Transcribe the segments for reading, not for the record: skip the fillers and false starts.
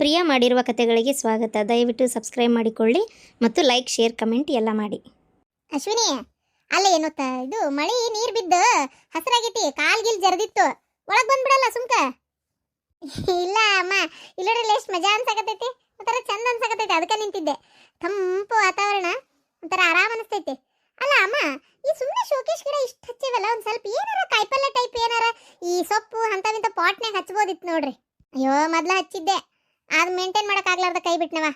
ಪ್ರಿಯ ಮಾಡಿರುವ ಕಥೆಗಳಿಗೆ ಸ್ವಾಗತ. ದಯವಿಟ್ಟು ಸಬ್ಸ್ಕ್ರೈಬ್ ಮಾಡಿಕೊಳ್ಳಿ ಮತ್ತು ಲೈಕ್, ಶೇರ್, ಕಮೆಂಟ್ ಎಲ್ಲ ಮಾಡಿ. ಅಶ್ವಿನಿ, ಅಲ್ಲ ಏನೋತ್ತ ಇದು ಮಳಿ ನೀರ್ ಬಿದ್ದು ಹಸಿರಾಗೈತಿ, ಕಾಲ್ಗಿಲ್ ಜರದಿತ್ತು, ಒಳಗ್ ಬಂದ್ಬಿಡಲ್ಲ ಸುಮ್ಕ. ಇಲ್ಲ ಅಮ್ಮ, ಇಲ್ಲೋಡ್ರಿ ಎಷ್ಟು ಮಜಾ ಅನ್ಸಾಕತೈತಿ, ಒಂಥರ ಚಂದ ಅನ್ಸಾಕತೈತಿ, ಅದಕ್ಕೆ ನಿಂತಿದ್ದೆ. ತಂಪು ವಾತಾವರಣ, ಒಂಥರ ಆರಾಮ್ ಅನಿಸ್ತೈತಿ. ಅಲ್ಲ ಅಮ್ಮ, ಈ ಸುಮ್ಮನೆ ಶೋಕೇಶ್ ಗಿಡ ಇಷ್ಟು ಹಚ್ಚಿವಲ್ಲ, ಒಂದ್ ಸ್ವಲ್ಪ ಏನಾರ ಕಾಯಿಪಲ್ಲೆ ಟೈಪ್ ಏನಾರ ಈ ಸೊಪ್ಪು ಅಂತವಿಂತ ಪಾಟ್ನಾಗ ಹಚ್ಬೋದಿತ್ತು ನೋಡ್ರಿ. ಅಯ್ಯೋ, ಮೊದ್ಲ ಹಚ್ಚಿದ್ದೆ, ಅದು ಮೇಂಟೈನ್ ಮಾಡಕ್ ಆಗ್ಲಾರ್ದ ಕೈ ಬಿಟ್ನವ.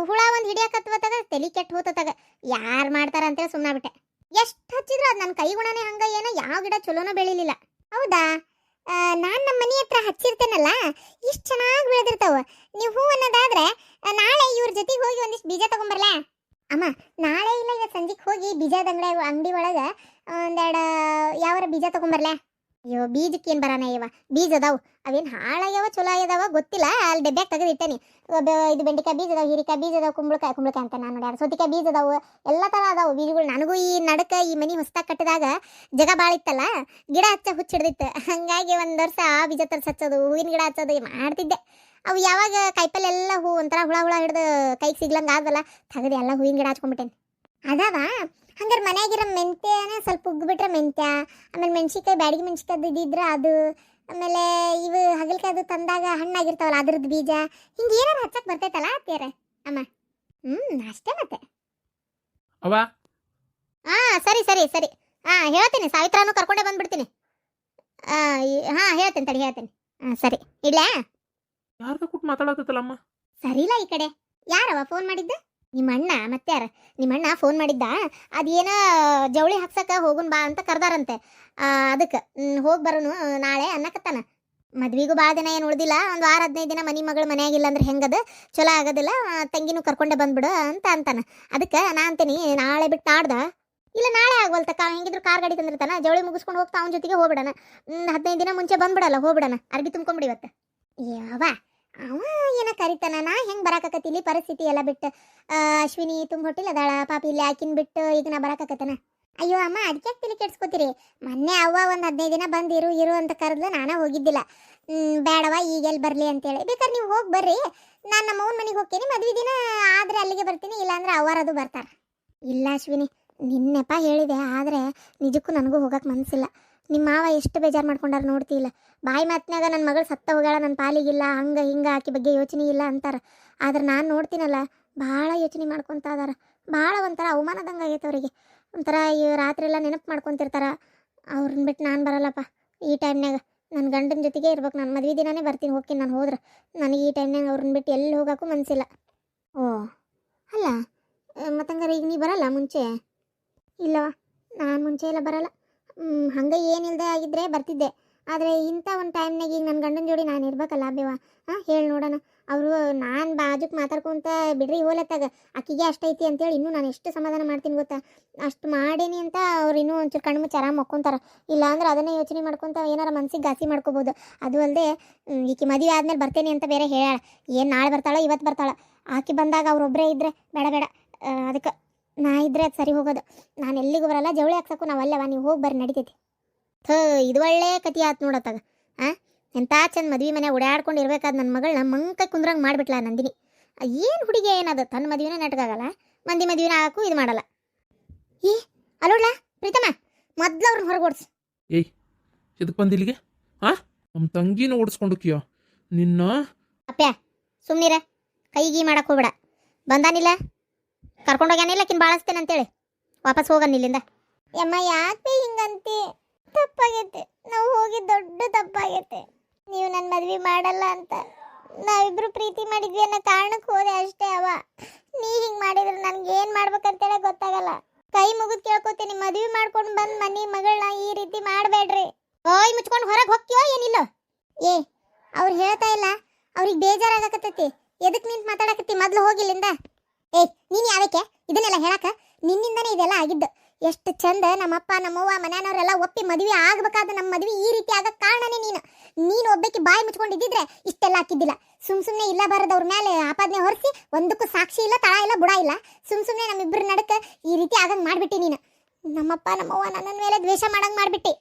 ಹುಳ ಒಂದು ಹಿಡಿಯಕತ್ವತ್ತಾಗ ತಲೆ ಕೆಟ್ಟು ಹೋತತ್ತಾಗ ಯಾರು ಮಾಡ್ತಾರ ಅಂತೇಳಿ ಸುಮ್ಮನೆ ಬಿಟ್ಟೆ. ಎಷ್ಟು ಹಚ್ಚಿದ್ರು ಅದು ನನ್ನ ಕೈ ಗುಣನೇ ಹಂಗ, ಏನೋ ಯಾವ ಗಿಡ ಚಲೋನೋ ಬೆಳಿಲಿಲ್ಲ. ಹೌದಾ, ನಾನು ನಮ್ಮ ಮನೆ ಹತ್ರ ಹಚ್ಚಿರ್ತೇನಲ್ಲ, ಇಷ್ಟು ಚೆನ್ನಾಗಿ ಬೆಳೆದಿರ್ತಾವ. ನೀವು ಹೂ ಅನ್ನೋದಾದ್ರೆ ನಾಳೆ ಇವ್ರ ಜೊತೆಗೆ ಹೋಗಿ ಒಂದಿಷ್ಟು ಬೀಜ ತಗೊಂಬರ್ಲಾ ಅಮ್ಮ? ನಾಳೆ ಇಲ್ಲ ಇವತ್ತು ಸಂಜೆಗೆ ಹೋಗಿ ಬೀಜದ ಅಂಗಡಿ ಒಳಗೆ ಒಂದೆರಡು ಯಾವಾರ ಬೀಜ ತಗೊಂಬರ್ಲಾ? ಅಯ್ಯೋ, ಬೀಜಕ್ಕೆ ಏನು ಬರಾನ ಇವ, ಬೀಜ ಅದಾವು, ಅವೇನು ಹಾಳಾಗ್ಯಾವ ಚಲೋ ಆಗ್ಯದಾವ ಗೊತ್ತಿಲ್ಲ, ಅಲ್ಲಿ ಡಬ್ಬ್ಯಾಗ ತೆಗೆದಿಟ್ಟೇನಿ. ಇದು ಬೆಂಡೆಕಾಯಿ ಬೀಜ ಅದಾವ, ಹೀರಿಕಾಯಿ ಬೀಜ ಅದಾವ, ಕುಂಬಳಕಾಯಿ ಅಂತ ನಾನು ನೋಡಿ, ಸೌತಿಕಾಯಿ ಬೀಜ ಅದಾವು, ಎಲ್ಲ ಥರ ಅದಾವು ಬೀಜಗಳು. ನನಗೂ ಈ ನಡಕ ಈ ಮನೆ ಹೊಸ್ದಾಗಿ ಕಟ್ಟಿದಾಗ ಜಗ ಭಾಳ ಇತ್ತಲ್ಲ, ಗಿಡ ಹಚ್ಚ ಹುಚ್ಚಿಡ್ದಿತ್ತು. ಹಾಗಾಗಿ ಒಂದು ವರ್ಷ ಆ ಬೀಜ ತರಿಸಿ ಹಚ್ಚೋದು, ಹೂವಿನ ಗಿಡ ಹಚ್ಚೋದು ಮಾಡ್ತಿದ್ದೆ. ಅವು ಯಾವಾಗ ಕಾಯಿಪಲ್ಲೆ ಎಲ್ಲ ಹೂ ಒಂಥರ ಹುಳ ಹಿಡ್ದು ಕೈಗೆ ಸಿಗ್ಲಂಗೆ ಆದಲ್ಲ, ತೆಗೆದು ಎಲ್ಲ ಹೂವಿನ ಗಿಡ ಹಚ್ಕೊಂಡ್ಬಿಟ್ಟೇನೆ. ಅದಾವ ಹಂಗಾರೆ ಮನೆಯಾಗಿರೋ ಮೆಂತ್ಯನ ಸ್ವಲ್ಪ ಉಗ್ಬಿಟ್ರೆ ಮೆಂತ್ಯ, ಆಮೇಲೆ ಮೆಣ್ಸಿಕಾಯಿ, ಬ್ಯಾಡಿಗೆ ಮೆಣ್ಸಿಕಾಯ್ದು ಇದ್ದಿದ್ರೆ ಅದು, ಆಮೇಲೆ ಇವು ಹಗಲ್ಕಾಯ್ದು ತಂದಾಗ ಹಣ್ಣಾಗಿರ್ತಾವಲ್ಲ ಅದ್ರದ್ದು ಬೀಜ, ಹಿಂಗೆ ಏನಾರು ಹಚ್ಚಕ್ಕೆ ಬರ್ತೈತಲ್ಲ ಅತ್ತೀರ ಅಮ್ಮ? ಅಷ್ಟೇ ಮತ್ತೆ. ಸರಿ ಸರಿ ಸರಿ, ಹೇಳ್ತೀನಿ, ಸಾವಿತ್ರಾನು ಕರ್ಕೊಂಡೇ ಬಂದ್ಬಿಡ್ತೀನಿ. ಹೇಳ್ತೀನಿ ತಡಿ, ಹೇಳ್ತೀನಿ. ಸರಿ, ಇಡ್ಲಾ? ಯಾರ್ದ ಕೂತ್ ಮಾತಾಡತ್ತಲ್ಲಮ್ಮ? ಸರಿ ಇಲ್ಲ, ಈ ಕಡೆ ಯಾರವ ಫೋನ್ ಮಾಡಿದ್ದ? ನಿಮ್ಮ ಅಣ್ಣ. ಮತ್ತೆ ಯಾರ? ನಿಮ್ಮ ಅಣ್ಣ ಫೋನ್ ಮಾಡಿದ್ದ, ಅದೇನೋ ಜವಳಿ ಹಾಕ್ಸಕ್ಕೆ ಹೋಗುನ್ ಬಾ ಅಂತ ಕರ್ದಾರಂತೆ. ಅದಕ್ಕೆ ಹೋಗಿ ಬರೋನು ನಾಳೆ ಅನ್ನಕತ್ತಾನ. ಮದ್ವಿಗೂ ಭಾಳ ದಿನ ಏನು ಉಳ್ದಿಲ್ಲ, ಒಂದು 6-15 ದಿನ ಮನೆ ಮಗಳು ಮನೆಯಾಗಿಲ್ಲ ಅಂದ್ರೆ ಹೆಂಗದ, ಚಲೋ ಆಗೋದಿಲ್ಲ, ತಂಗಿನೂ ಕರ್ಕೊಂಡೆ ಬಂದ್ಬಿಡು ಅಂತ ಅಂತಾನ. ಅದಕ್ಕೆ ನಾ ಅಂತೀನಿ ನಾಳೆ ಬಿಟ್ಟು ನಾಡ್ದ, ಇಲ್ಲ ನಾಳೆ ಆಗ್ವಲ್ತಕ್ಕ, ಹೆಂಗಿದ್ರು ಕಾರ್ ಗಾಡಿ ತಂದಿರ್ತಾನ, ಜವಳಿ ಮುಗಿಸ್ಕೊಂಡು ಹೋಗ್ತಾ ಅವನ ಜೊತೆಗೆ ಹೋಗ್ಬಿಡಣ. 15 ದಿನ ಮುಂಚೆ ಬಂದ್ಬಿಡಲ್ಲ, ಹೋಗ್ಬಿಡಣ, ಅರ್ಬಿ ತುಂಬ್ಕೊಂಬಿಡಿ ಇವತ್ತು. ಯಾವ ಅವ ಏನ ಕರಿತಾನ, ನಾ ಹೆಂಗೆ ಬರಾಕತ್ತೀನಿ, ಪರಿಸ್ಥಿತಿ ಎಲ್ಲ ಬಿಟ್ಟು. ಅಶ್ವಿನಿ ತುಂಬ ಹೊಟ್ಟಿಲ್ಲ ಅದಾಳ ಪಾಪ, ಇಲ್ಲಿ ಆಕಿನ ಬಿಟ್ಟು ಈಗ ನಾ ಬರಾಕತ್ತನ. ಅಯ್ಯೋ ಅಮ್ಮ, ಅದಕ್ಕೆ ತಲೆ ಕೆಡ್ಸ್ಕೊತೀರಿ? ಮೊನ್ನೆ ಅವ್ವ ಒಂದು 15 ದಿನ ಬಂದು ಇರು ಅಂತ ಕರೆದ್ಲು, ನಾನೇ ಹೋಗಿದ್ದಿಲ್ಲ. ಬೇಡವ ಈಗೆಲ್ಲಿ ಬರಲಿ ಅಂತೇಳಿ. ಬೇಕಾದ್ರೆ ನೀವು ಹೋಗಿ ಬರ್ರಿ, ನಾನು ನಮ್ಮ ಅವ್ನ ಮನೆಗೆ ಹೋಗ್ತೀನಿ, ಮದುವೆ ದಿನ ಆದರೆ ಅಲ್ಲಿಗೆ ಬರ್ತೀನಿ, ಇಲ್ಲಾಂದ್ರೆ ಅವರದು ಬರ್ತಾರೆ. ಇಲ್ಲ ಅಶ್ವಿನಿ, ನಿನ್ನೆಪ್ಪ ಹೇಳಿದೆ, ಆದರೆ ನಿಜಕ್ಕೂ ನನಗೂ ಹೋಗಕ್ಕೆ ಮನಸ್ಸಿಲ್ಲ. ನಿಮ್ಮ ಮಾವ ಎಷ್ಟು ಬೇಜಾರು ಮಾಡ್ಕೊಂಡಾರ ನೋಡ್ತಿಲ್ಲ. ಬಾಯಿ ಮಾತಿನಾಗ ನನ್ನ ಮಗಳು ಸತ್ತ ಹೋಗ್ಯಾಳ, ನನ್ನ ಪಾಲಿಗಿಲ್ಲ, ಹಂಗೆ ಹಿಂಗೆ ಆಕಿ ಬಗ್ಗೆ ಯೋಚನೆ ಇಲ್ಲ ಅಂತಾರೆ. ಆದ್ರೆ ನಾನು ನೋಡ್ತೀನಲ್ಲ, ಭಾಳ ಯೋಚನೆ ಮಾಡ್ಕೊತ ಅದಾರ. ಭಾಳ ಒಂಥರ ಅವಮಾನದಂಗೆ ಆಗೈತೆ ಅವರಿಗೆ. ಒಂಥರ ಈ ರಾತ್ರಿ ಎಲ್ಲ ನೆನಪು ಮಾಡ್ಕೊತಿರ್ತಾರೆ. ಅವ್ರನ್ನ ಬಿಟ್ಟು ನಾನು ಬರಲ್ಲಪ್ಪ ಈ ಟೈಮ್ನಾಗ. ನನ್ನ ಗಂಡನ ಜೊತೆಗೆ ಇರ್ಬೇಕು, ನಾನು ಮದುವೆ ದಿನನೇ ಬರ್ತೀನಿ, ಹೋಗ್ತೀನಿ ನಾನು. ಹೋದ್ರೆ ನನಗೆ ಈ ಟೈಮ್ನಾಗ ಅವ್ರನ್ನ ಬಿಟ್ಟು ಎಲ್ಲಿ ಹೋಗೋಕ್ಕೂ ಮನಸ್ಸಿಲ್ಲ. ಓ ಅಲ್ಲ, ಮತ್ತಂಗಾರೆ ಈಗ ನೀ ಬರಲ್ಲ ಮುಂಚೆ? ಇಲ್ಲವ, ನಾನು ಮುಂಚೆ ಎಲ್ಲ ಬರಲ್ಲ. ಹಂಗೆ ಏನಿಲ್ಲದೆ ಆಗಿದ್ದರೆ ಬರ್ತಿದ್ದೆ, ಆದರೆ ಇಂಥ ಒಂದು ಟೈಮ್ನಾಗ ಈಗ ನನ್ನ ಗಂಡನ ಜೋಡಿ ನಾನು ಇರ್ಬೇಕಲ್ಲ ಬೇವ. ಹೇಳಿ ನೋಡೋಣ. ಅವರು ನಾನು ಬಾಜುಕ್ ಮಾತಾಡ್ಕೊಂತ ಬಿಡ್ರಿ ಹೋಲತ್ತಾಗ ಆಕಿಗೆ ಅಷ್ಟೈತಿ ಅಂತೇಳಿ ಇನ್ನೂ ನಾನು ಎಷ್ಟು ಸಮಾಧಾನ ಮಾಡ್ತೀನಿ ಗೊತ್ತಾ. ಅಷ್ಟು ಮಾಡೀನಿ ಅಂತ ಅವ್ರು ಇನ್ನೂ ಒಂಚೂರು ಕಣ್ಣು ಮುಚ್ಚಿ ಆರಾಮ ಮಕ್ಕೊಂತಾರೆ. ಇಲ್ಲಾಂದ್ರೆ ಅದನ್ನೇ ಯೋಚನೆ ಮಾಡ್ಕೊತ ಏನಾರ ಮನ್ಸಿಗೆ ಘಾಸಿ ಮಾಡ್ಕೋಬೋದು. ಅದು ಅಲ್ಲದೆ ಈಕೆ ಮದುವೆ ಆದಮೇಲೆ ಬರ್ತೇನೆ ಅಂತ ಬೇರೆ ಹೇಳಾಳ. ಏನು ನಾಳೆ ಬರ್ತಾಳೋ ಇವತ್ತು ಬರ್ತಾಳ, ಆಕೆ ಬಂದಾಗ ಅವ್ರೊಬ್ಬರೇ ಇದ್ದರೆ ಬೇಡ. ಅದಕ್ಕೆ ನಾ ಇದ್ರೆ ಅದು ಸರಿ ಹೋಗೋದು. ನಾನು ಎಲ್ಲಿಗೂ ಬರಲ್ಲ, ಜವಳಿ ಹಾಕ್ಸಕ್ಕೂ ನಾವು ಅಲ್ಲವ, ನೀವು ಹೋಗಿ ಬರ್ರಿ ನಡಿತೈತಿ. ಇದು ಒಳ್ಳೆ ಕತಿ ಆಯ್ತು ನೋಡತ್ತಾಗ. ಎಂಥ ಚಂದ ಮದುವೆ ಮನೆ ಓಡಾಡ್ಕೊಂಡು ಇರ್ಬೇಕಾದ ನನ್ನ ಮಗಳನ್ನ ಮಂಕ ಕುಂದ್ರಂಗೆ ಮಾಡಿಬಿಟ್ಲ ನಂದಿನಿ. ಏನು ಹುಡುಗಿ ಏನದು, ತನ್ನ ಮದುವೆನೇ ನೆಟ್ಗಾಗಲ್ಲ, ಮಂದಿ ಮದುವೆನ ಹಾಕು ಇದು ಮಾಡಲ್ಲ. ಅಲ್ಲೋಡ್ಲಾ ಪ್ರೀತಮ್ಮ, ಮೊದ್ಲು ಅವ್ರನ್ನ ಹೊರಗೆ ಓಡಿಸ್. ಏಯ್, ಇದಕ್ಕೆ ಬಂದು ಇಲ್ಲಿಗೆ? ನಮ್ಮ ತಂಗಿನ ಓಡಿಸ್ಕೊಂಡುಕಿಯೋ ನಿನ್ನ? ಅಪ್ಪ್ಯಾ ಸುಮ್ಮನಿರ, ಕೈಗಿ ಮಾಡಕ್ಕೆ ಹೋಗ್ಬೇಡ. ಬಂದಾನಿಲ್ಲ, ಕರ್ಕೊಂಡೋಗ್ಯಾನಿಲ್ಲ, ಕಿನ್ ಬಾಳಿಸ್ತೇನೆ ಅಂತೇಳಿ ವಾಪಸ್ ಹೋಗನ್ ಇಲ್ಲಿಂದ. ಯಮ್ಮ ಯಾಕೆ ಹಿಂಗಂತಿ? ತಪ್ಪಾಗೈತೆ, ನಾವು ಹೋಗಿ ದೊಡ್ಡ ತಪ್ಪಾಗೈತೆ. ನೀವು ನನ್ನ ಮದ್ವೆ ಮಾಡಲ್ಲ ಅಂತ ನಾವಿಬ್ರು ಪ್ರೀತಿ ಮಾಡಿದ್ವಿ ಅನ್ನೋ ಕಾರಣಕ್ಕೆ ಹೋದೆ ಅಷ್ಟೇ. ನೀ ಹಿಂಗೆ ಮಾಡಿದ್ರೆ ನನ್ಗೆ ಏನು ಮಾಡ್ಬೇಕಂತೇಳಿ ಗೊತ್ತಾಗಲ್ಲ. ಕೈ ಮುಗಿದು ಕೇಳ್ಕೊತೀನಿ, ಮದ್ವೆ ಮಾಡ್ಕೊಂಡು ಬಂದು ಮನೆ ಮಗಳನ್ನ ಈ ರೀತಿ ಮಾಡಬೇಡ್ರಿ. ಓಯ್ ಮುಚ್ಕೊಂಡು ಹೊರಗೆ ಹೋಗ್ತೀಯೋ ಏನಿಲ್ಲ? ಅವ್ರು ಹೇಳ್ತಾ ಇಲ್ಲ, ಅವ್ರಿಗೆ ಬೇಜಾರಾಗಕತ್ತೈತಿ. ಎದಕ್ಕೆ ನಿಂತು ಮಾತಾಡಕತ್ತಿ? ಮೊದ್ಲು ಹೋಗಿಲ್ಲಿಂದ. ನೀನು ಯಾವಕ್ಕೆ ಇದನ್ನೆಲ್ಲ ಹೇಳಕ? ನಿನ್ನಿಂದನೇ ಇದೆಲ್ಲ ಆಗಿದ್ದು. ಎಷ್ಟು ಚಂದ ನಮ್ಮಪ್ಪ ನಮ್ಮವ್ವ ಮನೆಯವ್ರೆಲ್ಲ ಒಪ್ಪಿ ಮದುವೆ ಆಗ್ಬೇಕಾದ ನಮ್ಮ ಮದುವೆ ಈ ರೀತಿ ಆಗಕ್ಕೆ ಕಾರಣನೇ ನೀನು ಒಬ್ಬಕ್ಕೆ ಬಾಯಿ ಮುಚ್ಕೊಂಡಿದ್ದಿದ್ರೆ ಇಷ್ಟೆಲ್ಲ ಹಾಕಿದ್ದಿಲ್ಲ. ಸುಮ್ಮನೆ ಇಲ್ಲ ಬರೋದವ್ರ ಮೇಲೆ ಆಪಾದನೆ ಹೊರಿಸಿ ಒಂದಕ್ಕೂ ಸಾಕ್ಷಿ ಇಲ್ಲ, ತಳ ಇಲ್ಲ, ಬುಡ ಇಲ್ಲ. ಸುಮ್ಮನೆ ನಮ್ಮಿಬ್ಬರ ನಡಕ್ಕೆ ಈ ರೀತಿ ಆಗಂಗೆ ಮಾಡಿಬಿಟ್ಟಿ ನೀನು. ನಮ್ಮಪ್ಪ ನಮ್ಮವ್ವ ನನ್ನ ಮೇಲೆ ದ್ವೇಷ ಮಾಡಂಗೆ ಮಾಡಿಬಿಟ್ಟಿ.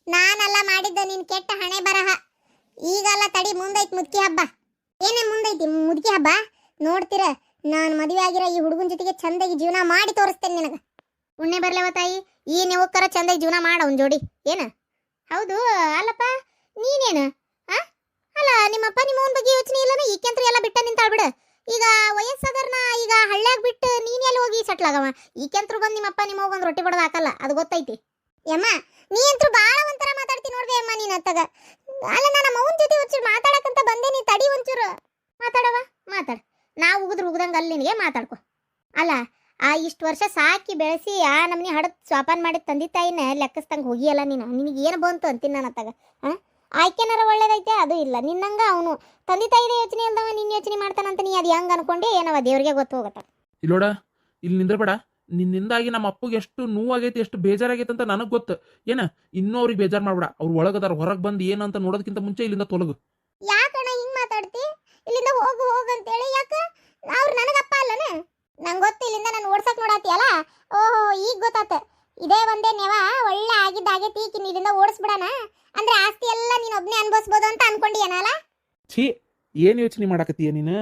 ನಾನೆಲ್ಲ ಮಾಡಿದ್ದ ನಿನ್ನ ಕೆಟ್ಟ ಹಣೆ ಬರಹ. ಈಗಲ್ಲ ತಡಿ, ಮುಂದೈತ್ ಮುದ್ಕಿ ಹಬ್ಬ. ಏನೇ ಮುಂದೈತಿ ಮುದುಕಿ ಹಬ್ಬ ನೋಡ್ತೀರ. ನಾನು ಮದುವೆ ಆಗಿರೋ ಈ ಹುಡುಗನ ಜೊತೆಗೆ ಚಂದಾಗಿ ಜೀವನ ಮಾಡಿ ತೋರಿಸ್ತೇನೆ ನಿನಗೆ. ಉಣ್ಣೆ ಬರ್ಲವ ತಾಯಿ, ಈ ನೆವಕ್ಕರ ಚಂದಾಗಿ ಜೀವನ ಮಾಡ ಅವ್ನ ಜೋಡಿ. ಏನ ಹೌದು ಅಲ್ಲಪ್ಪ, ನೀನೇನು ಅಲ್ಲ ನಿಮ್ಮಪ್ಪ ನಿಮ್ಮವನ ಬಗ್ಗೆ ಯೋಚನೆ ಇಲ್ಲನ? ಈಕೆಂತ್ರ ಎಲ್ಲ ಬಿಟ್ಟ ನಿಂತಾಳ್ ಬಿಡು. ಈಗ ವಯಸ್ಸಾದರ್ನ ಈಗ ಹಳ್ಳ್ಯಾಗ ಬಿಟ್ಟು ನೀನ್ ಎಲ್ಲಿ ಹೋಗಿ ಸೆಟ್ಲ್ ಆಗವ? ಈಕೆಂತ್ರ ಬಂದು ನಿಮ್ಮಪ್ಪ ನಿಮ್ಮವ್ಗ ಒಂದು ರೊಟ್ಟಿ ಬಡದ ಹಾಕಲ್ಲ, ಅದು ಗೊತ್ತೈತಿ. ಯಮ್ಮ ನೀ ಅಂತೂ ಭಾಳ ಒಂಥರ ಮಾತಾಡ್ತಿ ನೋಡ್ದೆ ಅಮ್ಮ ನೀನ್ ಅತ್ತಾಗ. ಅಲ್ಲ ನಾನು ನಮ್ಮ ಅವನ ಜೊತೆ ಒಂಚೂರು ಮಾತಾಡಕಂತ ಬಂದೆ, ನೀ ತಡಿ ಒಂಚೂರು. ಮಾತಾಡವ ಮಾತಾಡ, ನಾವು ಉಗಿದಂಗೆ ಅಲ್ಲಿ ನಿನಗೆ ಮಾತಾಡ್ಕೊ. ಅಲ್ಲ ಆ ಇಷ್ಟು ವರ್ಷ ಸಾಕಿ ಬೆಳೆಸಿ ಆ ನಮ್ಮನಿ ಹಡದ್ ಸ್ವಾಪಾನ ಮಾಡಿ ತಂದೆ ತಾಯಿನ ಲೆಕ್ಕಸ್ತಂಗೆ ಹೋಗಿಯಲ್ಲ ನೀನು. ನಿನಗೆ ಏನು ಬಂತು ಅಂತೀನಿ ನಾನು ಅತ್ತಾಗ. ಆಯ್ಕೆನಾರ ಒಳ್ಳೇದೈತೆ, ಅದು ಇಲ್ಲ. ನಿನ್ನಂಗ ಅವನು ತಂದೆ ತಾಯಿದ ಯೋಚನೆ ಇಲ್ದವ ನಿನ್ನ ಯೋಚನೆ ಮಾಡ್ತಾನಂತ ನೀ ಅದು ಹೆಂಗೆ ಅನ್ಕೊಂಡೆ ಏನವ, ದೇವ್ರಿಗೆ ಗೊತ್ತು ಹೋಗತ್ತ. ಇಲ್ಲೋಡ, ಇಲ್ಲಿ ನಿಂದ್ರಬೇಡ. ನಿನ್ನಿಂದಾಗಿ ನಮ್ಮ ಅಪ್ಪಗೆ ಎಷ್ಟು ನೋವಾಗೈತಿ, ಎಷ್ಟು ಬೇಜಾರಾಗೈತೆ ಅಂತ ನನಗೆ ಗೊತ್ತು. ಏನ ಇನ್ನೂ ಅವ್ರಿಗೆ ಬೇಜಾರು ಮಾಡ್ಬೇಡ. ಅವ್ರು ಒಳಗದಾರ, ಹೊರಗೆ ಬಂದು ಏನಂತ ನೋಡೋದಕ್ಕಿಂತ ಮುಂಚೆ ಇಲ್ಲಿಂದ ತೊಲಗು. ಯಾಕಣ್ಣ ಹಿಂಗೆ ಮಾತಾಡ್ತಿ? ಇಲ್ಲಿಂದ ಹೋಗು ಅಂತೇಳಿ ಯಾಕೆ? ಅವ್ರು ನನಗಪ್ಪ ಅಲ್ಲನ? ನಂಗೆ ಗೊತ್ತು, ಇಲ್ಲಿಂದ ನಾನು ಓಡ್ಸಕ್ ನೋಡಾತಿಯಲ್ಲ. ಓಹೋ ಈಗ ಗೊತ್ತಾತ. ಇದೇ ಒಂದೇ ನೆವ ಒಳ್ಳೆ ಆಗಿದ್ದಾಗೈತಿ, ಈಕಿನ ಇಲ್ಲಿಂದ ಓಡಿಸ್ಬಿಡಣ ಅಂದ್ರೆ ಆಸ್ತಿ ಎಲ್ಲ ನೀನು ಒಬ್ಬನೇ ಅನ್ಭವಿಸ್ಬೋದು ಅಂತ ಅನ್ಕೊಂಡಿಯನಲ್ಲ? ಛೀ, ಏನು ಯೋಚನೆ ಮಾಡಾಕತ್ತೀಯ ನೀನು?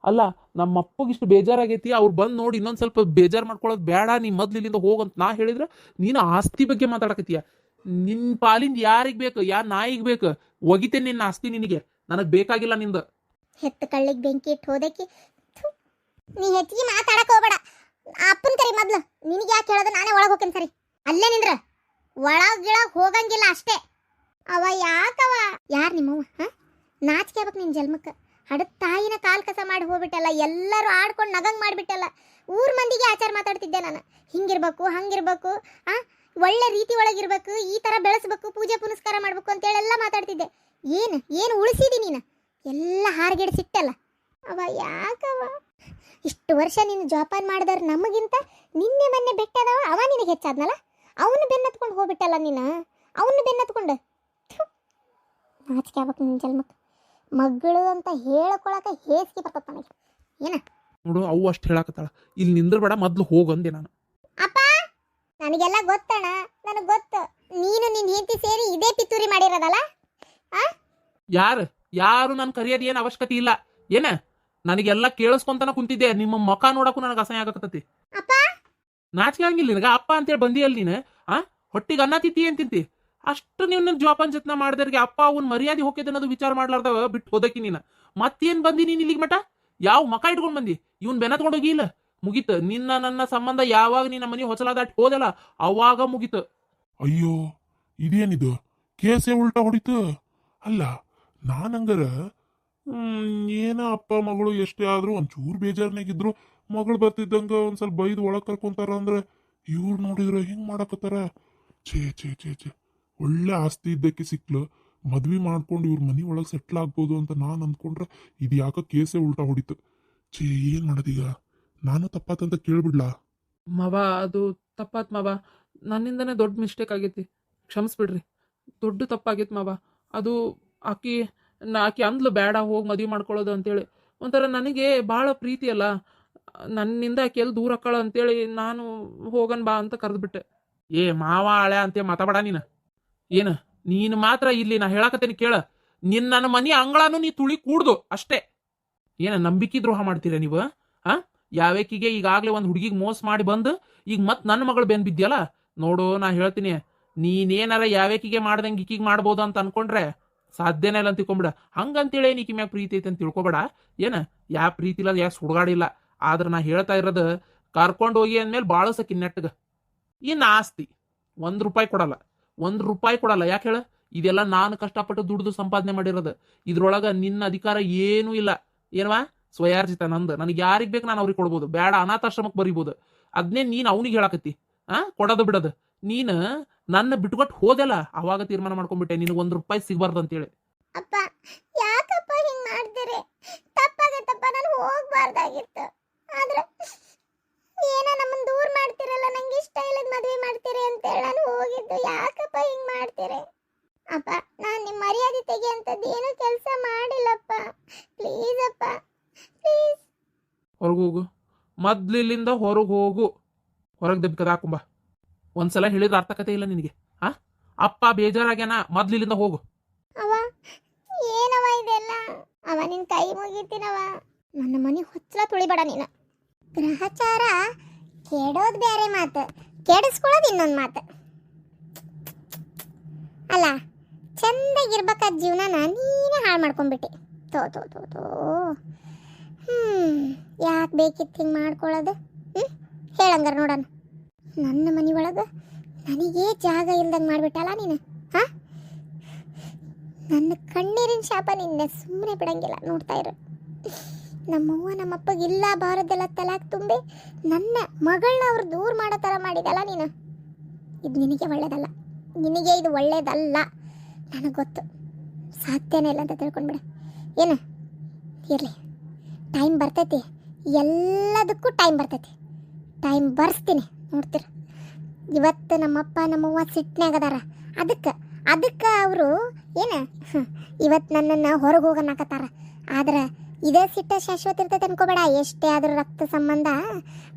ಅಲ್ಲ, ನಮ್ಮ ಅಪ್ಪಗೆ ಇಷ್ಟು ಬೇಜಾರಾಗೈತಿ, ಅವ್ರು ಬಂದು ನೋಡಿ ಇನ್ನೊಂದು ಸ್ವಲ್ಪ ಬೇಜಾರು ಮಾಡ್ಕೊಳ್ಳೋದು ಬೇಡ, ನೀ ಮೊದ್ಲು ಇಲ್ಲಿಂದ ಹೋಗಂತ ನಾ ಹೇಳಿದ್ರೆ ನೀನು ಆಸ್ತಿ ಬಗ್ಗೆ ಮಾತಾಡಕತ್ತೀಯ. ನಿನ್ನ ಪಾಲಿಂದ ಯಾರಿಗೆ ಬೇಕು? ಯಾರು ನಾಯಿಗೆ ಬೇಕು? ಒಗಿತೇನೆ ನಿನ್ನ ಆಸ್ತಿ, ನಿನಗೆ ನನಗೆ ಬೇಕಾಗಿಲ್ಲ ನಿಂದ. ಹೆತ್ತು ಕಳ್ಳಿಗೆ ಬೆಂಕಿ ಇಟ್ಟು ಹೋದಕ್ಕೆ ನೀ ಹೆಚ್ಚಿಗೆ ಮಾತಾಡಕ್ ಹೋಗ್ಬೇಡ. ಅಪ್ಪನ ಕರಿ ಮೊದ್ಲು. ನಿನಗೆ ಯಾಕೆ ಹೇಳೋದು? ನಾನೇ ಒಳಗೆ ಹೋಗ್ತೇನೆ. ಸರಿ ಅಲ್ಲೇ ನಿಂದ್ರ, ಒಳಗಿಳಗ್ ಹೋಗಂಗಿಲ್ಲ ಅಷ್ಟೇ. ಅವ ಯಾಕವ? ಯಾರು ನಿಮ್ಮವ? ನಾಚಿಕೆ ಆಗ್ಬೇಕು ನಿನ್ನ ಜನ್ಮಕ್ಕೆ. ಹಡದ ತಾಯಿನ ಕಾಲ್ ಕಸ ಮಾಡಿ ಹೋಗ್ಬಿಟ್ಟಲ್ಲ, ಎಲ್ಲರೂ ಆಡ್ಕೊಂಡು ನಗಂಗ್ ಮಾಡಿಬಿಟ್ಟಲ್ಲ. ಊರ್ ಮಂದಿಗೆ ಆಚಾರ ಮಾತಾಡ್ತಿದ್ದೆ ನಾನು. ಹಿಂಗಿರ್ಬೇಕು ಹಂಗಿರ್ಬೇಕು, ಒಳ್ಳೆ ರೀತಿ ಒಳಗಿರ್ಬೇಕು, ಈ ಥರ ಬೆಳೆಸ್ಬೇಕು, ಪೂಜೆ ಪುನಸ್ಕಾರ ಮಾಡ್ಬೇಕು ಅಂತೇಳೆಲ್ಲ ಮಾತಾಡ್ತಿದ್ದೆ. ಏನು ಉಳಿಸಿದಿ ನೀನು? ಎಲ್ಲ ಹಾರ್ಗೆಡಿಸಿಟ್ಟಲ್ಲ. ಅವ ಯಾಕವ? ಇಷ್ಟು ವರ್ಷ ನೀನು ಜೋಪಾನ ಮಾಡಿದವ್ರು ನಮಗಿಂತ ನಿನ್ನೆ ಮೊನ್ನೆ ಬೆಟ್ಟದವ ಅವ ನಿನಗೆ ಹೆಚ್ಚಾದ್ನಲ್ಲ. ಅವನು ಬೆನ್ನತ್ಕೊಂಡು ಹೋಗ್ಬಿಟ್ಟಲ್ಲ ನೀನು. ಅವನು ಬೆನ್ನತ್ಕೊಂಡು ನಾಚಿಕೆ ಆಗ್ಬೇಕು ನಿನ್ನ ಜನ್ಮಕ್ಕೆ. ಮಗಳು ಅಂತ ಹೇಳ್ಕೊಳಕ ಹೇಸಿಗೆ ಬರ್ತದ ನನಗೆ. ಏನ ನೋಡು, ಅವು ಅಷ್ಟು ಹೇಳಾಕತ್ತಾಳ. ಇಲ್ಲಿ ನಿಂದ್ರಬೇಡ, ಮೊದ್ಲು ಹೋಗಂದೆ ನಾನು. ಅಪ್ಪ ನನಗೆಲ್ಲ ಗೊತ್ತಣ್ಣ, ನನಗೆ ಗೊತ್ತು. ನೀನು ನಿನ್ನ ಹೆಂಡತಿ ಸೇರಿ ಇದೇ ಪಿತೂರಿ ಮಾಡಿರೋದಲ್ಲ. ಯಾರು ನಾನು ಕರೆಯೋದು ಏನು ಅವಶ್ಯಕತೆ ಇಲ್ಲ. ಏನ ನನಗೆಲ್ಲ ಕೇಳಿಸ್ಕೊಂತನ ಕುಂತಿದ್ದೆ. ನಿಮ್ಮ ಮುಖ ನೋಡಕ್ಕೂ ನನಗೆ ಅಸಹ್ಯ ಆಗಕತ್ತತಿ. ಅಪ್ಪ ನಾಚಿಕೆ ಹಂಗಿಲ್ಲ ನಿನಗ? ಅಪ್ಪ ಅಂತೇಳಿ ಬಂದಿಯಲ್ಲ ನೀನು. ಹೊಟ್ಟಿಗೆ ಅನ್ನ ತಿಂತಿ ಏನ್ ತಿಂತಿ? ಅಷ್ಟು ನೀವು ನನ್ನ ಜೋಪಾನ ಜತ್ನ ಮಾಡಿದವ್ರಿಗೆ ಅಪ್ಪ ಅವ್ನ ಮರ್ಯಾದೆ ಹೋಗ್ಯದ ಅನ್ನೋದು ವಿಚಾರ ಮಾಡ್ಲಾರ್ದವ ಬಿಟ್ಟು ಹೋದಕ್ಕಿ ನೀನು. ಮತ್ತೇನ್ ಬಂದಿ ನೀನು ಇಲ್ಲಿಗೆ ಮಟ? ಯಾವ ಮಕ ಇಟ್ಕೊಂಡು ಬಂದಿ? ಇವನ್ ಬೆನ್ನತ್ಕೊಂಡು ಹೋಗಿ ಇಲ್ಲ, ಮುಗೀತು. ನಿನ್ನ ನನ್ನ ಸಂಬಂಧ ಯಾವಾಗ ನಿನ್ನ ಮನೆ ಹೊಸಲ ದಾಟಿ ಹೋದಲ್ಲ ಅವಾಗ ಮುಗೀತು. ಅಯ್ಯೋ ಇದೇನಿದು? ಕೇಸೆ ಉಲ್ಟಾ ಹೊಡಿತು. ಅಲ್ಲ ನಾನಂಗರ ಏನ ಅಪ್ಪ ಮಗಳು ಎಷ್ಟೇ ಆದ್ರೂ ಒಂಚೂರು ಬೇಜಾರ್ನಾಗಿದ್ರು ಮಗಳು ಬರ್ತಿದ್ದಂಗ ಒಂದ್ ಸ್ವಲ್ಪ ಬೈದು ಒಳಗ್ ಕರ್ಕೊಂತಾರ ಅಂದ್ರೆ ಇವ್ರು ನೋಡಿದ್ರ ಹಿಂಗ್ ಮಾಡಕತ್ತಾರ. ಛೇ ಛೇ ಛೇ ಛೇ, ಒಳ್ಳೆ ಆಸ್ತಿ ಇದ್ದಕ್ಕೆ ಸಿಕ್ಲು, ಮದ್ವಿ ಮಾಡ್ಕೊಂಡು ಇವ್ರ ಮನಿ ಒಳಗೆ ಸೆಟ್ಲ್ ಆಗ್ಬೋದು ಅಂತ ನಾನು ಅಂದ್ಕೊಂಡ್ರೆ ಇದು ಯಾಕ ಕೇಸೆ ಉಲ್ಟಾ ಹೊಡಿತು. ಛೇ, ಏನ್ ಮಾಡೋದೀಗ? ನಾನು ತಪ್ಪಾತಂತ ಕೇಳ್ಬಿಡ್ಲಾ? ಮವ, ಅದು ತಪ್ಪಾತ್ ಮವ. ನನ್ನಿಂದನೇ ದೊಡ್ಡ ಮಿಸ್ಟೇಕ್ ಆಗೈತಿ, ಕ್ಷಮಿಸ್ಬಿಡ್ರಿ. ದೊಡ್ಡ ತಪ್ಪಾಗೈತಿ ಮವ. ಅದು ಆಕಿ ಅಂದ್ಲು ಬೇಡ ಹೋಗಿ ಮದುವೆ ಮಾಡ್ಕೊಳ್ಳೋದು ಅಂತೇಳಿ. ಒಂಥರ ನನಗೆ ಭಾಳ ಪ್ರೀತಿ ಅಲ್ಲ, ನನ್ನಿಂದ ಆಕೆ ಎಲ್ಲಿ ದೂರ ಹಾಕಳ ಅಂತೇಳಿ ನಾನು ಹೋಗನ್ ಬಾ ಅಂತ ಕರೆದ್ಬಿಟ್ಟೆ. ಏ ಮಾವ ಹಳೆ ಅಂತೇಳಿ ಮಾತಾಡ ನೀನು ನೀನು ಮಾತ್ರ ಇಲ್ಲಿ ನಾ ಹೇಳಾಕತ್ತೇನೆ ಕೇಳ. ನನ್ನ ಮನೆ ಅಂಗಳಾನು ನೀ ತುಳಿ ಕೂಡ್ದು ಅಷ್ಟೇ. ನಂಬಿಕೆ ದ್ರೋಹ ಮಾಡ್ತೀರ ನೀವು? ಯಾವೇಕಿಗೆ ಈಗಾಗಲೇ ಒಂದು ಹುಡುಗಿಗೆ ಮೋಸ ಮಾಡಿ ಬಂದು ಈಗ ಮತ್ತೆ ನನ್ನ ಮಗಳು ಬೆನ್ ಬಿದ್ಯಲ್ಲ ನೋಡು. ನಾ ಹೇಳ್ತೀನಿ, ನೀನೇನಾರ ಯಾವೇಕಿಗೆ ಮಾಡ್ದಂಗೆ ಈಕಿಗೆ ಮಾಡ್ಬೋದು ಅಂತ ಅನ್ಕೊಂಡ್ರೆ ಸಾಧ್ಯನೇ ಇಲ್ಲ ಅಂತ ತಿಳ್ಕೊಂಬಿಡ. ಹಂಗಂತೇಳಿ ಈಕಿ ಮ್ಯಾಗ ಪ್ರೀತಿ ಐತೆ ಅಂತ ತಿಳ್ಕೊಬೇಡ. ಯಾ ಪ್ರೀತಿ ಇಲ್ಲ, ಯಾ ಸುಡ್ಗಾಡಿಲ್ಲ. ಆದ್ರೆ ನಾ ಹೇಳ್ತಾ ಇರೋದು, ಕರ್ಕೊಂಡು ಹೋಗಿ ಅಂದ್ಮೇಲೆ ಬಾಳಸಕ್ಕಿ ನೆಟ್ಟಗ. ಇನ್ನು ಆಸ್ತಿ ₹1 ಕೊಡಲ್ಲ, ₹1 ಕೊಡಲ್ಲ. ಯಾಕೆ ಹೇಳ? ಇದೆಲ್ಲ ನಾನು ಕಷ್ಟಪಟ್ಟು ದುಡ್ದು ಸಂಪಾದನೆ ಮಾಡಿರೋದು. ಇದ್ರೊಳಗೆ ನಿನ್ನ ಅಧಿಕಾರ ಏನೂ ಇಲ್ಲ. ಏನವಾ? ಸ್ವಯಾರ್ಜಿತ ನಂದು. ನನಗೆ ಯಾರಿಗೆ ಬೇಕು ನಾನು ಅವ್ರಿಗೆ ಕೊಡ್ಬೋದು, ಬೇಡ ಅನಾಥಾಶ್ರಮಕ್ಕೆ ಬರಿಬೋದು. ಅದನ್ನೇ ನೀನು ಅವನಿಗೆ ಹೇಳಾಕತ್ತಿ ಕೊಡೋದು ಬಿಡೋದು. ನೀನು ನನ್ನ ಬಿಟ್ಕೊಟ್ಟು ಹೋದೆಲ್ಲ ಅವಾಗ ತೀರ್ಮಾನ ಮಾಡ್ಕೊಂಡ್ಬಿಟ್ಟೆ ನಿನಗೆ ₹1 ಸಿಗಬಾರ್ದು ಅಂತೇಳಿ. ಅಪ್ಪ ಯಾಕಪ್ಪ ಹಿಂಗ್ ಮಾಡ್ತೀರಿ? ತಪ್ಪಾಗತ್ತಪ್ಪ, ನಾನು ಹೋಗ್ಬಾರ್ದಾಗಿತ್ತು. ಆದ್ರೆ ಏನೋ ನಮ್ಮನ್ನ ದೂರ ಮಾಡ್ತಿರಲ್ಲ, ನಂಗೆ ಇಷ್ಟ ಇಲ್ಲದ ಮದುವೆ ಮಾಡ್ತೀರಿ ಅಂತೇಳಿ ನಾನು ಹೋಗಿದ್ದು. ಯಾಕಪ್ಪ ಹಿಂಗ್ ಮಾಡ್ತೀರಿ? ಅಪ್ಪ ನಾನು ನಿಮ್ಮ ಮರ್ಯಾದೆ ತೆಗಿಯಂಥದ್ದು ಏನೂ ಕೆಲಸ ಮಾಡಿಲ್ಲಪ್ಪ. ಪ್ಲೀಸ್ ಅಪ್ಪ, ಪ್ಲೀಸ್. ಹೊರಗೆ ಹೋಗು, ಮೊದ್ಲಿಲ್ಲಿಂದ ಹೊರಗೆ ಹೋಗು. ಹೊರಗೆ ದೆಬ್ಬ ಕದಾಕೊಂಬ. ಒಂದ್ಸಲ ಹೇಳಿದ್ರೆ ಅರ್ಥಕತೆ ಇಲ್ಲ ನಿನಗೆ. ಅಪ್ಪ ಬೇಜಾರಾಗ್ಯಾನ, ಮೊದ್ಲಿಲ್ಲಿಂದ ಹೋಗು. ಅವ ಏನವ ಇದೆಲ್ಲ? ಅವ ನಿನ್ ಕೈ ಮುಗಿತೀನವ. ನನ್ನ ಮನೆ ಹೊಚ್ಚಲ ತುಳಿಬೇಡ ನೀನು. ಗ್ರಹಚಾರ ಕೆಡೋದು ಬೇರೆ ಮಾತು, ಕೆಡಿಸ್ಕೊಳ್ಳೋದು ಇನ್ನೊಂದು ಮಾತು ಅಲ್ಲ. ಚಂದಾಗಿರ್ಬೇಕಾದ ಜೀವನನ ನೀನೇ ಹಾಳು ಮಾಡ್ಕೊಂಡ್ಬಿಟ್ಟೆ. ತೋ ತೋ ತೋ ತೋ ಯಾಕೆ ಬೇಕಿತ್ತು ಹಿಂಗೆ ಮಾಡ್ಕೊಳ್ಳೋದು? ಹೇಳಂಗಾರ ನೋಡೋಣ. ನನ್ನ ಮನೆ ಒಳಗೆ ನನಗೇ ಜಾಗ ಇಲ್ದಂಗೆ ಮಾಡಿಬಿಟ್ಟಲ್ಲ ನೀನು. ಹಾಂ, ನನ್ನ ಕಣ್ಣೀರಿನ ಶಾಪ ನಿನ್ನೆ ಸುಮ್ಮನೆ ಬಿಡಂಗಿಲ್ಲ. ನೋಡ್ತಾ ಇರು, ನಮ್ಮವ್ವ ನಮ್ಮಪ್ಪಗೆ ಇಲ್ಲ ಬಾರದೆಲ್ಲ ತಲಾಕ್ ತುಂಬಿ ನನ್ನ ಮಗಳನ್ನ ಅವ್ರು ದೂರ ಮಾಡೋ ಥರ ಮಾಡಿದಲ್ಲ ನೀನು. ಇದು ನಿನಗೆ ಒಳ್ಳೇದಲ್ಲ, ನಿನಗೆ ಇದು ಒಳ್ಳೇದಲ್ಲ. ನನಗೆ ಗೊತ್ತು, ಸಾಧ್ಯನೇ ಇಲ್ಲ ಅಂತ ತಿಳ್ಕೊಂಡ್ಬಿಡ. ಏನು ಇರಲಿ, ಟೈಮ್ ಬರ್ತೈತಿ, ಎಲ್ಲದಕ್ಕೂ ಟೈಮ್ ಬರ್ತೈತಿ. ಟೈಮ್ ಬರ್ಸ್ತೀನಿ, ನೋಡ್ತೀರ. ಇವತ್ತು ನಮ್ಮಪ್ಪ ನಮ್ಮವ್ವ ಸಿಟ್ನಾಗದಾರ. ಅದಕ್ಕೆ ಅವರು ಏನು ಇವತ್ತು ನನ್ನನ್ನು ಹೊರಗೆ ಹೋಗನ್ನಕತ್ತಾರ. ಆದ್ರೆ ಇದೇ ಸಿಟ್ಟ ಶಾಶ್ವತ ಇರ್ತೈತೆ ಅನ್ಕೋಬೇಡ. ಎಷ್ಟೇ ಆದರೂ ರಕ್ತ ಸಂಬಂಧ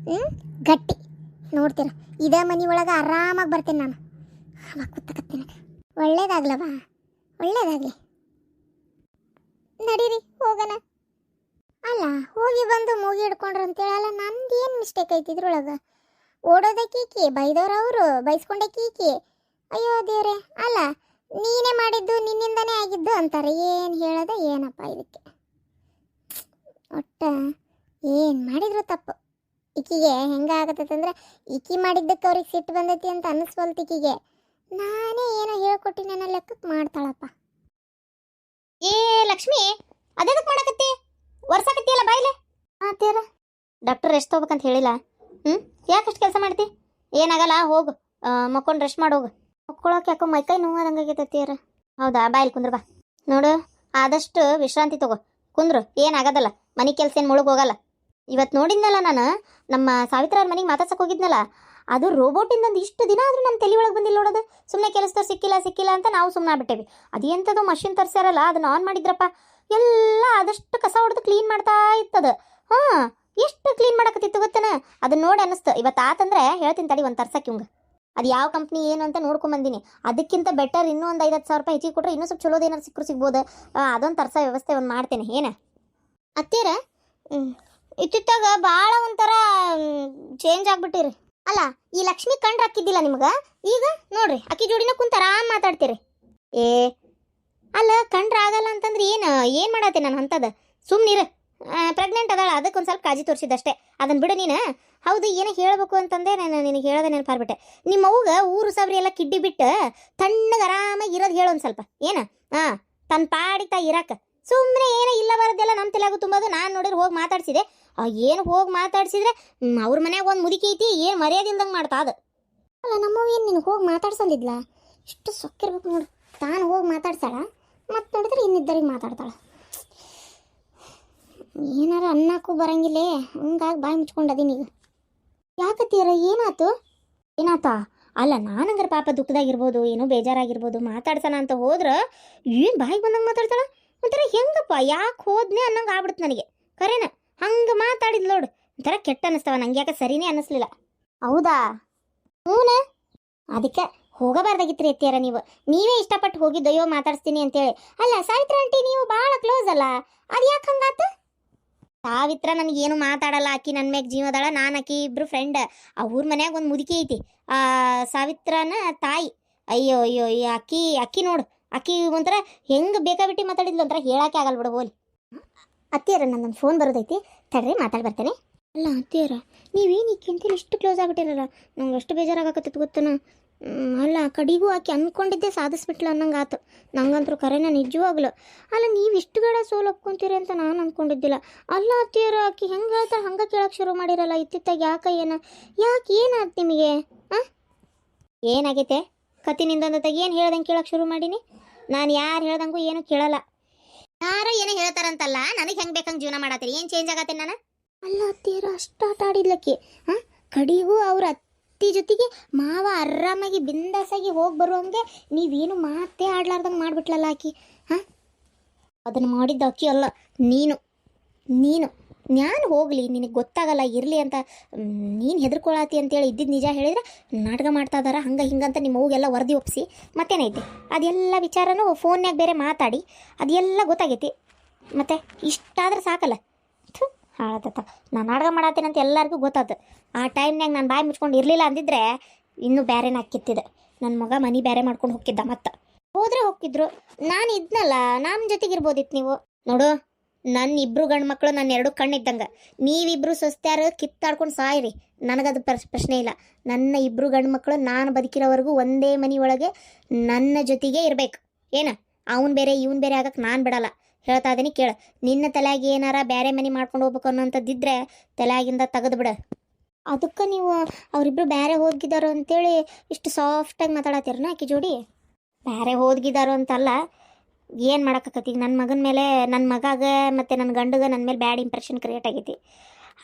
ಗಟ್ಟಿ. ನೋಡ್ತೀರ, ಇದೇ ಮನೆ ಒಳಗೆ ಆರಾಮಾಗಿ ಬರ್ತೀನಿ ನಾನು. ಅವಾಗ ಕೂತಕತ್ತೀನಿ. ಒಳ್ಳೇದಾಗ್ಲವಾ, ಒಳ್ಳೇದಾಗಲಿ. ನಡೀರಿ ಹೋಗೋಣ. ಅಲ್ಲ, ಹೋಗಿ ಬಂದು ಮೂಗಿ ಹಿಡ್ಕೊಂಡ್ರು ಅಂತೇಳಲ್ಲ. ನಂದು ಏನು ಮಿಸ್ಟೇಕ್ ಐತಿ ಇದ್ರೊಳಗೆ? ಓಡೋದೆ ಕೀಕಿ, ಬೈದವ್ರವರು ಬೈಸ್ಕೊಂಡೆ ಕೀಕಿ. ಅಯ್ಯೋ ದೇವ್ರೆ, ಅಲ್ಲ ನೀನೇ ಮಾಡಿದ್ದು ನಿನ್ನಿಂದನೇ ಆಗಿದ್ದು ಅಂತಾರೆ. ಏನು ಹೇಳೋದ ಏನಪ್ಪ ಇದಕ್ಕೆ? ಒಟ್ಟ ಏನು ಮಾಡಿದ್ರು ತಪ್ಪು. ಈಕಿಗೆ ಹೆಂಗಾಗತ್ತಂದ್ರೆ ಈಕಿ ಮಾಡಿದ್ದಕ್ಕೆ ಅವ್ರಿಗೆ ಸಿಟ್ಟು ಬಂದೈತಿ ಅಂತ ಅನ್ನಿಸ್ವಲ್ತು ಈಕಿಗೆ. ನಾನೇ ಏನೋ ಹೇಳ್ಕೊಟ್ಟಿನ ಲೆಕ್ಕಕ್ಕೆ ಮಾಡ್ತಾಳಪ್ಪ. ಏ ಲಕ್ಷ್ಮಿ, ಅದೇದಕ್ಕೆ ಮಾಡಕತ್ತಿ? ವರ್ಷಕತ್ತಿಯಲ್ಲ ಬಾಯ್ಲೆ. ತೀರ ಡಾಕ್ಟರ್ ರೆಸ್ಟ್ ತೊಗೋಬೇಕಂತ ಹೇಳಿಲ್ಲ. ಯಾಕಷ್ಟು ಕೆಲಸ ಮಾಡ್ತಿ? ಏನಾಗಲ್ಲ, ಹೋಗು ಮಕ್ಕೊಂಡು ರೆಸ್ಟ್ ಮಾಡೋಗು. ಮಕ್ಕೊಳಕ್ಕೆ ಯಾಕೋ ಮೈಕೈ ನೋವಾದಂಗಾಗೈತೆ ತೀರ. ಹೌದಾ, ಬಾಯಲ್ಲಿ ಕುಂದ್ರ ಬಾ. ನೋಡು, ಆದಷ್ಟು ವಿಶ್ರಾಂತಿ ತಗೋ, ಕುಂದ್ರು. ಏನಾಗದಲ್ಲ, ಮನೆ ಕೆಲಸ ಏನು ಮುಳುಗ್ ಹೋಗಲ್ಲ. ಇವತ್ತು ನೋಡಿದ್ನಲ್ಲ ನಾನು, ನಮ್ಮ ಸಾವಿತ್ರವ್ರ ಮನೆಗೆ ಮಾತಾಡ್ಸಕ್ಕೆ ಹೋಗಿದ್ನಲ್ಲ, ಅದು ರೋಬೋಟಿಂದಂದು ಇಷ್ಟು ದಿನ ಆದರೂ ನಮ್ಮ ತಲೆ ಒಳಗೆ ಬಂದಿಲ್ಲ ನೋಡೋದು. ಸುಮ್ಮನೆ ಕೆಲಸದವ್ರು ಸಿಕ್ಕಿಲ್ಲ ಅಂತ ನಾವು ಸುಮ್ಮನೆ ಆಗ್ಬಿಟ್ಟೇವಿ. ಅದೇಂಥದ್ದು ಮಷಿನ್ ತರಿಸ್ಯಾರಲ್ಲ, ಅದನ್ನ ಆನ್ ಮಾಡಿದ್ರಪ್ಪ, ಎಲ್ಲ ಆದಷ್ಟು ಕಸ ಹೊಡೆದು ಕ್ಲೀನ್ ಮಾಡ್ತಾ ಇರ್ತದ. ಹಾಂ, ಎಷ್ಟು ಕ್ಲೀನ್ ಮಾಡಕತ್ತಿತ್ತು ಗೊತ್ತೇನ? ಅದನ್ನ ನೋಡಿ ಅನ್ನಿಸ್ತು. ಇವತ್ತು ಆತಂದ್ರೆ ಹೇಳ್ತೀನಿ ತಡಿ, ಒಂದು ತರ್ಸಕ್ಕೆ ಇವಂಗೆ. ಅದು ಯಾವ ಕಂಪ್ನಿ ಏನು ಅಂತ ನೋಡ್ಕೊಂಬಂದಿನಿ. ಅದಕ್ಕಿಂತ ಬೆಟರ್ ಇನ್ನೂ ಒಂದು 5-10 ಸಾವಿರ ರೂಪಾಯಿ ಹೆಚ್ಚಿಗೆ ಕೊಟ್ಟರೆ ಇನ್ನೂ ಸ್ವಲ್ಪ ಚಲೋದೇನಾರು ಸಿಗ್ಬೋದು. ಅದೊಂದು ತರ್ಸೋ ವ್ಯವಸ್ಥೆ ಒಂದು ಮಾಡ್ತೇನೆ. ಏನು ಅತ್ತೀರ ಇತ್ತಿತ್ತಾಗ ಭಾಳ ಒಂಥರ ಚೇಂಜ್ ಆಗ್ಬಿಟ್ಟಿರಿ. ಅಲ್ಲ, ಈ ಲಕ್ಷ್ಮಿ ಕಂಡ್ರೆ ಹಾಕಿದ್ದಿಲ್ಲ ನಿಮ್ಗೆ, ಈಗ ನೋಡ್ರಿ ಅಕ್ಕಿ ಜೋಡಿನ ಕುಂತ ಆರಾಮ್ ಮಾತಾಡ್ತೀರಿ. ಅಲ್ಲ, ಕಂಡ್ರೆ ಆಗಲ್ಲ ಅಂತಂದ್ರೆ ಏನು ಮಾಡತ್ತೆ ನಾನು ಅಂತದ? ಸುಮ್ಮನಿರು, ಪ್ರೆಗ್ನೆಂಟ್ ಅದಾಳ, ಅದಕ್ಕೆ ಒಂದು ಸ್ವಲ್ಪ ಕಾಳಜಿ ತೋರಿಸಿದಷ್ಟೇ. ಅದನ್ನು ಬಿಡು ನೀನು. ಹೌದು, ಏನೋ ಹೇಳಬೇಕು ಅಂತಂದೆ ನಾನು ನಿನಗೆ ಹೇಳೋದೇ ನೆನಪಾರ್ಬಿಟ್ಟೆ. ನಿಮ್ಮ ಅವ್ಗೆ ಊರು ಸಬ್ರಿ ಎಲ್ಲ ಕಿಡ್ಡಿ ಬಿಟ್ಟು ತಣ್ಣಗೆ ಆರಾಮಾಗಿ ಇರೋದು ಹೇಳೋ ಒಂದು ಸ್ವಲ್ಪ. ಏನು ತನ್ನ ಪಾಡಿತಾ ಇರಾಕ. ಸುಮ್ಮನೆ ಏನೋ ಇಲ್ಲ ಬರೋದೆಲ್ಲ ನಮ್ಮ ತಲೆಯಾಗೂ ತುಂಬೋದು. ನಾನು ನೋಡಿದ್ರೆ ಹೋಗಿ ಮಾತಾಡ್ಸಿದೆ. ಏನು ಹೋಗಿ ಮಾತಾಡ್ಸಿದ್ರೆ ಅವ್ರ ಮನ್ಯಾಗ ಒಂದು ಮುದುಕಿ ಐತಿ, ಏನು ಮರ್ಯಾದಿಂದಂಗೆ ಮಾಡ್ತಾ ಅದು. ಅಲ್ಲ, ನಮ್ಮವ್ ಏನು ನಿನಗೆ ಹೋಗಿ ಮಾತಾಡ್ಸಂದಿದ್ಲ? ಇಷ್ಟು ಸೊಕ್ಕಿರ್ಬೇಕು ನೋಡು. ತಾನು ಹೋಗಿ ಮಾತಾಡ್ಸಾಳ, ಮತ್ತು ನೋಡಿದ್ರೆ ಇನ್ನಿದ್ದರಿಗೆ ಮಾತಾಡ್ತಾಳೆ. ಏನಾರ ಅನ್ನಕ್ಕೂ ಬರಂಗಿಲ್ಲೇ, ಹಂಗಾಗಿ ಬಾಯಿ ಮುಚ್ಕೊಂಡದೀನೀಗ. ಯಾಕತ್ತೀರ? ಏನಾತ? ಅಲ್ಲ, ನಾನಂಗಾರ ಪಾಪ ದುಃಖದಾಗಿರ್ಬೋದು, ಏನೋ ಬೇಜಾರಾಗಿರ್ಬೋದು, ಮಾತಾಡ್ಸೋಣ ಅಂತ ಹೋದ್ರೆ ಏನು ಬಾಯಿಗೆ ಬಂದಂಗೆ ಮಾತಾಡ್ತಾಳ. ಒಂಥರ ಹೆಂಗಪ್ಪ, ಯಾಕೆ ಹೋದ್ನೆ ಅನ್ನಂಗೆ ಆಗ್ಬಿಡ್ತು ನನಗೆ. ಕರೇನ ಹಂಗೆ ಮಾತಾಡಿದ್ ನೋಡು, ಒಂಥರ ಕೆಟ್ಟ ಅನ್ನಿಸ್ತವ. ನಂಗೆ ಯಾಕೆ ಸರಿನೇ ಅನ್ನಿಸ್ಲಿಲ್ಲ. ಹೌದಾ? ಹ್ಞೂ, ಅದಕ್ಕೆ ಹೋಗಬಾರ್ದಾಗಿತ್ತು ಎತ್ತಿಯಾರ. ನೀವೇ ಇಷ್ಟಪಟ್ಟು ಹೋಗಿದ್ದಯ್ಯೋ ಮಾತಾಡ್ಸ್ತೀನಿ ಅಂತೇಳಿ. ಅಲ್ಲ ಸಾವಿತ್ರ ಆಂಟಿ, ನೀವು ಭಾಳ ಕ್ಲೋಸ್ ಅಲ್ಲ, ಅದು ಯಾಕೆ ಹಂಗಾತ? ಸಾವಿತ್ರ ನನಗೇನು ಮಾತಾಡಲ್ಲ. ಆಕಿ ನನ್ನ ಮ್ಯಾಗ ಜೀವದಾಳ, ನಾನು ಆಕಿ ಇಬ್ರು ಫ್ರೆಂಡ್. ಆ ಊರ ಮನ್ಯಾಗ ಒಂದು ಮುದುಕಿ ಐತಿ, ಆ ಸಾವಿತ್ರನ ತಾಯಿ. ಅಯ್ಯೋ ಅಯ್ಯೋ, ಅಕ್ಕಿ ನೋಡು, ಆಕಿ ಒಂಥರ ಹೆಂಗೆ ಬೇಕಾಬಿಟ್ಟು ಮಾತಾಡಿದ್ಲು, ಒಂಥರ ಹೇಳಕ್ಕೆ ಆಗಲ್ಲ ಬಿಡು. ಹೋಲಿ ಅತ್ತಿಯರ, ನನ್ನೊಂದು ಫೋನ್ ಬರೋದೈತಿ, ತಡ್ರಿ ಮಾತಾಡಿ ಬರ್ತೇನೆ. ಅಲ್ಲ ಅತ್ತಿಯರ, ನೀವೇನು ಈಕಿಂತೇಳಿ ಇಷ್ಟು ಕ್ಲೋಸ್ ಆಗಿಬಿಟ್ಟಿರಲ್ಲ, ನಂಗೆ ಅಷ್ಟು ಬೇಜಾರಾಗಕತ್ತಿತ್ತು ಗೊತ್ತನ. ಅಲ್ಲ, ಕಡಿಗೂ ಆಕೆ ಅಂದ್ಕೊಂಡಿದ್ದೆ ಸಾಧಿಸ್ಬಿಟ್ಲ ಅನ್ನಂಗೆ ಆತು. ನಂಗಂತರೂ ಕರೆನ ನಿಜವಾಗ್ಲು. ಅಲ್ಲ, ನೀವು ಇಷ್ಟು ಬೇಡ ಸೋಲು ಒಪ್ಕೊಂತೀರಿ ಅಂತ ನಾನು ಅಂದ್ಕೊಂಡಿದ್ದಿಲ್ಲ. ಅಲ್ಲ ಅತ್ತಿಯರ, ಆಕೆ ಹೆಂಗೆ ಹೇಳ್ತಾರೆ ಹಂಗೆ ಕೇಳಕ್ಕೆ ಶುರು ಮಾಡಿರಲ್ಲ ಇತ್ತಿತ್ತಾಗ. ಯಾಕೆ ಏನಾಯ್ತು ನಿಮಗೆ? ಏನಾಗೈತೆ ಕತ್ತಿನಿಂದೊಂದತ್ತಾಗ? ಏನು ಹೇಳ್ದಂಗೆ ಕೇಳಕ್ಕೆ ಶುರು ಮಾಡೀನಿ ನಾನು? ಯಾರು ಹೇಳ್ದಂಗೂ ಏನು ಕೇಳಲ್ಲ. ಯಾರೋ ಏನೋ ಹೇಳ್ತಾರಂತಲ್ಲ, ನನಗೆ ಹೆಂಗೆ ಬೇಕಂಗೆ ಜೀವನ ಮಾಡತ್ತೀರಿ. ಏನು ಚೇಂಜ್ ಆಗತ್ತೆ ನಾನು? ಅಲ್ಲ ಅತ್ತಿಯರ, ಅಷ್ಟು ಆಟ ಆಡಿದ್ಲಕ್ಕಿ. ಕಡಿಗೂ ಅವ್ರ ಅತ್ತಿ ಜೊತೆಗೆ ಮಾವ ಆರಾಮಾಗಿ ಬಿಂದಾಸಾಗಿ ಹೋಗಿ ಬರುವಂಗೆ ನೀವೇನು ಮಾತೇ ಆಡ್ಲಾರ್ದಂಗೆ ಮಾಡಿಬಿಟ್ಲಲ್ಲ ಆಕಿ. ಅದನ್ನು ಮಾಡಿದ್ದ ಅಕ್ಕಿ ಅಲ್ಲ, ನೀನು ನಾನು ಹೋಗಲಿ, ನಿನಗೆ ಗೊತ್ತಾಗಲ್ಲ ಇರಲಿ ಅಂತ ನೀನು ಹೆದರ್ಕೊಳತಿ ಅಂತೇಳಿ ಇದ್ದಿದ್ದು ನಿಜ ಹೇಳಿದ್ರೆ ನಾಟಕ ಮಾಡ್ತಾ ಇದಾರ ಹಂಗೆ ಹಿಂಗಂತ ನಿಮ್ಮ ಅವ್ಗೆಲ್ಲ ವರದಿ ಒಪ್ಪಿಸಿ ಮತ್ತೇನೈತಿ. ಅದೆಲ್ಲ ವಿಚಾರನೂ ಫೋನ್ಯಾಗ ಬೇರೆ ಮಾತಾಡಿ ಅದೆಲ್ಲ ಗೊತ್ತಾಗೈತಿ. ಮತ್ತೆ ಇಷ್ಟಾದ್ರೆ ಸಾಕಲ್ಲ. ಥು ಹಾಳತ್ತ ನಾನು ನಾಟಕ ಮಾಡತ್ತೀನಂತ ಎಲ್ಲರಿಗೂ ಗೊತ್ತಾಯ್ತು. ಆ ಟೈಮ್ನಾಗ ನಾನು ಬಾಯಿ ಮುಚ್ಕೊಂಡು ಇರಲಿಲ್ಲ ಅಂದಿದ್ರೆ ಇನ್ನೂ ಬೇರೆನ ಹಾಕಿತ್ತಿದೆ. ನನ್ನ ಮಗ ಮನೆ ಬೇರೆ ಮಾಡ್ಕೊಂಡು ಹೋಗಿದ್ದ. ಮತ್ತೆ ಹೋದ್ರೆ ಹೋಗಿದ್ರು, ನಾನು ಇದ್ನಲ್ಲ, ನನ್ನ ಜೊತೆಗಿರ್ಬೋದಿತ್ತು ನೀವು. ನೋಡು, ನನ್ನ ಇಬ್ಬರು ಗಂಡು ಮಕ್ಕಳು ನನ್ನ 2 ಕಣ್ಣಿದ್ದಂಗೆ. ನೀವಿಬ್ಬರು ಸೊಸ್ತ್ಯಾರು ಕಿತ್ತಾಡ್ಕೊಂಡು ಸಾಯಿರಿ, ನನಗದು ಪ್ರಶ್ನೆ ಇಲ್ಲ. ನನ್ನ 2 ಗಂಡು ಮಕ್ಕಳು ನಾನು ಬದುಕಿರೋವರೆಗೂ ಒಂದೇ ಮನೆ ಒಳಗೆ ನನ್ನ ಜೊತೆಗೆ ಇರಬೇಕು. ಏನು ಅವನು ಬೇರೆ ಇವನು ಬೇರೆ ಆಗಕ್ಕೆ ನಾನು ಬಿಡಲ್ಲ. ಹೇಳ್ತಾ ಇದೀನಿ ಕೇಳು. ನಿನ್ನ ತಲೆಯಾಗಿ ಏನಾರ ಬೇರೆ ಮನೆ ಮಾಡ್ಕೊಂಡು ಹೋಗ್ಬೇಕು ಅನ್ನೋಂಥದ್ದಿದ್ರೆ ತಲೆಯಾಗಿಂದ ತೆಗೆದು ಬಿಡು. ಅದಕ್ಕೆ ನೀವು ಅವರಿಬ್ಬರು ಬೇರೆ ಹೋಗಿದ್ದಾರೋ ಅಂತೇಳಿ ಇಷ್ಟು ಸಾಫ್ಟಾಗಿ ಮಾತಾಡತ್ತೀರನ ಆಕಿ ಜೋಡಿ? ಬೇರೆ ಹೋಗಿದ್ದಾರೋ ಅಂತಲ್ಲ, ಏನು ಮಾಡೋಕ್ಕಾಗತ್ತೆ. ಈಗ ನನ್ನ ಮಗನ ಮೇಲೆ, ನನ್ನ ಮಗಾಗ ಮತ್ತು ನನ್ನ ಗಂಡಗೆ ನನ್ನ ಮೇಲೆ ಬ್ಯಾಡ್ ಇಂಪ್ರೆಷನ್ ಕ್ರಿಯೇಟ್ ಆಗೈತಿ.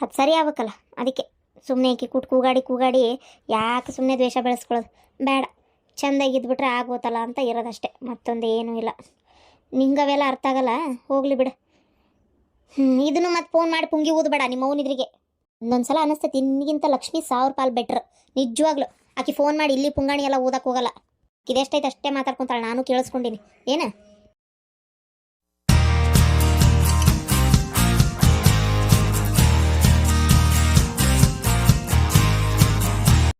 ಅದು ಸರಿ ಆಗ್ಬೇಕಲ್ಲ. ಅದಕ್ಕೆ ಸುಮ್ಮನೆ ಆಕಿ ಕೂಗಾಡಿ ಯಾಕೆ ಸುಮ್ಮನೆ ದ್ವೇಷ ಬೆಳೆಸ್ಕೊಳ್ಳೋದು ಬೇಡ. ಚೆಂದಾಗಿದ್ಬಿಟ್ರೆ ಆಗೋತಲ್ಲ ಅಂತ ಇರೋದಷ್ಟೇ, ಮತ್ತೊಂದು ಏನೂ ಇಲ್ಲ. ನಿಂಗವೆಲ್ಲ ಅರ್ಥ ಆಗಲ್ಲ, ಹೋಗ್ಲಿ ಬಿಡು. ಇದನ್ನು ಮತ್ತೆ ಫೋನ್ ಮಾಡಿ ಪುಂಗಿ ಊದ್ಬೇಡ ನಿಮ್ಮ ಅವನಿದ್ರಿಗೆ. ಒಂದೊಂದು ಸಲ ಅನ್ನಿಸ್ತೈತಿ ನಿನಗಿಂತ ಲಕ್ಷ್ಮಿ 1000 ಪಾಲು ಬೆಟ್ರ್. ನಿಜವಾಗ್ಲು ಆಕಿ ಫೋನ್ ಮಾಡಿ ಇಲ್ಲಿ ಪುಂಗಾಣಿ ಎಲ್ಲ ಓದಕ್ಕೆ ಹೋಗಲ್ಲ. ಇದೆಷ್ಟೈತೆ ಅಷ್ಟೇ ಮಾತಾಡ್ಕೊಂತಾಳೆ, ನಾನು ಕೇಳಿಸ್ಕೊಂಡಿನಿ. ಏನು